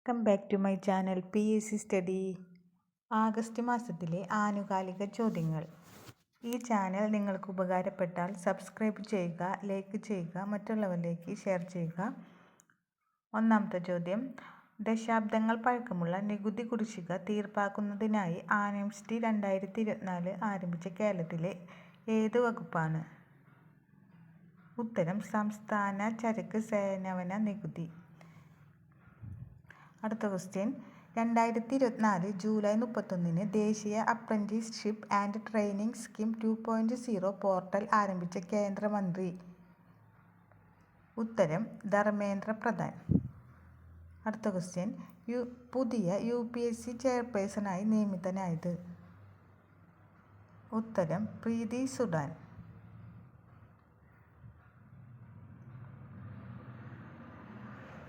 Welcome back to my channel PSC study. August മാസത്തിലെ ആനുകാലിക ചോദ്യങ്ങൾ. ഈ ചാനൽ നിങ്ങൾക്ക് ഉപകാരപ്പെട്ടാൽ സബ്സ്ക്രൈബ് ചെയ്യുക, ലൈക്ക് ചെയ്യുക, മറ്റുള്ളവരിലേക്ക് ഷെയർ ചെയ്യുക. ഒന്നാമത്തെ ചോദ്യം, ദശാബ്ദങ്ങൾ പഴക്കമുള്ള നികുതി കുടിശ്ശിക തീർപ്പാക്കുന്നതിനായി ആംനെസ്റ്റി 2024 ആരംഭിച്ച കേരളത്തിലെ ഏത് വകുപ്പാണ്? ഉത്തരം സംസ്ഥാന ചരക്ക് സേവന നികുതി. അടുത്ത ക്വസ്റ്റ്യൻ, 2024 ജൂലൈ 31 ദേശീയ apprenticeship and training scheme 2.0 portal ആരംഭിച്ച കേന്ദ്രമന്ത്രി? ഉത്തരം ധർമ്മേന്ദ്ര പ്രധാൻ. അടുത്ത ക്വസ്റ്റ്യൻ, പുതിയ UPSC ചെയർപേഴ്സണായി നിയമിതനായത്? ഉത്തരം പ്രീതി സുഡാൻ.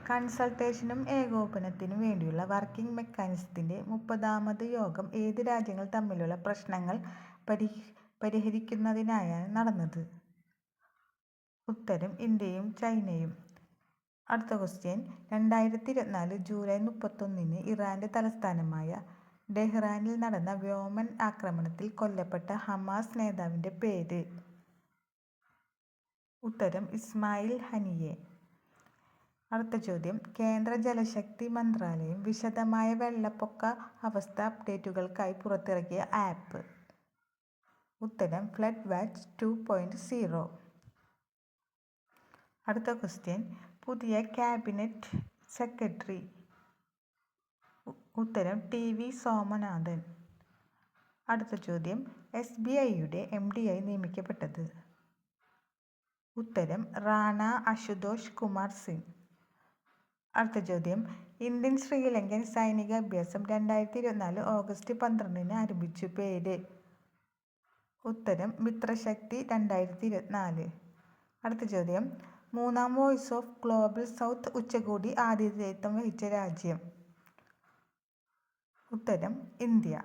കൺസൾട്ടേഷനും ഏകോപനത്തിനും വേണ്ടിയുള്ള വർക്കിംഗ് മെക്കാനിസത്തിന്റെ 30ാമത് യോഗം ഏത് രാജ്യങ്ങൾ തമ്മിലുള്ള പ്രശ്നങ്ങൾ പരിഹരിക്കുന്നതിനായാണ് നടന്നത്? ഉത്തരം ഇന്ത്യയും ചൈനയും. അടുത്ത ക്വസ്റ്റ്യൻ, 2024 ജൂലൈ 31 ഇറാന്റെ തലസ്ഥാനമായ ടെഹ്റാനിൽ നടന്ന വ്യോമ ആക്രമണത്തിൽ കൊല്ലപ്പെട്ട ഹമാസ് നേതാവിന്റെ പേര്? ഉത്തരം ഇസ്മായിൽ ഹനിയെ. അടുത്ത ചോദ്യം, കേന്ദ്ര ജലശക്തി മന്ത്രാലയം വിശദമായ വെള്ളപ്പൊക്ക അവസ്ഥ അപ്ഡേറ്റുകൾക്കായി പുറത്തിറക്കിയ ആപ്പ്? ഉത്തരം ഫ്ലഡ് വാച്ച് 2.0. അടുത്ത ക്വസ്റ്റ്യൻ, പുതിയ ക്യാബിനറ്റ് സെക്രട്ടറി? ഉത്തരം TV സോമനാഥൻ. അടുത്ത ചോദ്യം, SBIയുടെ MD ആയി നിയമിക്കപ്പെട്ടത്? ഉത്തരം റാണ അശുതോഷ് കുമാർ സിംഗ്. അടുത്ത ചോദ്യം, ഇന്ത്യൻ ശ്രീലങ്കൻ സൈനിക അഭ്യാസം 2024 ഓഗസ്റ്റ് 12 ആരംഭിച്ചു, പേര്? ഉത്തരം മിത്രശക്തി 2024. അടുത്ത ചോദ്യം, മൂന്നാം വോയിസ് ഓഫ് ഗ്ലോബൽ സൗത്ത് ഉച്ചകോടി ആതിഥേയത്വം വഹിച്ച രാജ്യം? ഉത്തരം ഇന്ത്യ.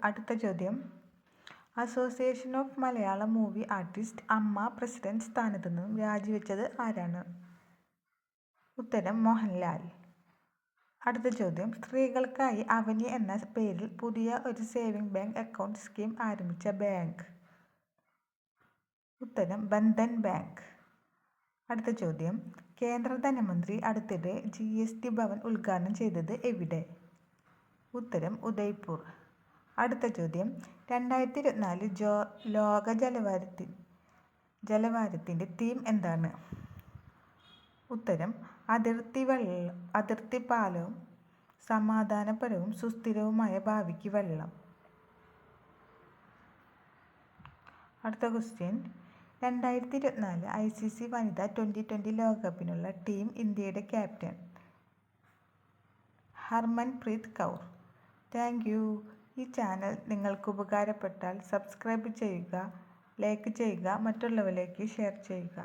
അടുത്ത ചോദ്യം, association of Malayalam movie artist അമ്മ പ്രസിഡന്റ് സ്ഥാനത്തു നിന്നും രാജിവെച്ചത് ആരാണ്? ഉത്തരം മോഹൻലാൽ. അടുത്ത ചോദ്യം, സ്ത്രീകൾക്കായി അവനി എന്ന പേരിൽ പുതിയ ഒരു സേവിംഗ് ബാങ്ക് അക്കൗണ്ട് സ്കീം ആരംഭിച്ച ബാങ്ക്? ഉത്തരം ബന്ധൻ ബാങ്ക്. അടുത്ത ചോദ്യം, കേന്ദ്ര ധനമന്ത്രി അടുത്തിടെ GST ഭവൻ ഉദ്ഘാടനം ചെയ്തത് എവിടെ? ഉത്തരം ഉദയ്പൂർ. അടുത്ത ചോദ്യം, 2024 ലോക ജലവാരത്തിന്റെ തീം എന്താണ്? ഉത്തരം അതിർത്തി പാലവും സമാധാനപരവും സുസ്ഥിരവുമായ ഭാവിക്ക് വെള്ളം. അടുത്ത ക്വസ്റ്റ്യൻ, 2024 ICC വനിതാ T20 ലോകകപ്പിനുള്ള ടീം ഇന്ത്യയുടെ captain? Harmanpreet Kaur. Thank you. ഈ ചാനൽ നിങ്ങൾക്ക് ഉപകാരപ്പെട്ടാൽ സബ്സ്ക്രൈബ് ചെയ്യുക, ലൈക്ക് ചെയ്യുക, മറ്റുള്ളവരിലേക്ക് ഷെയർ ചെയ്യുക.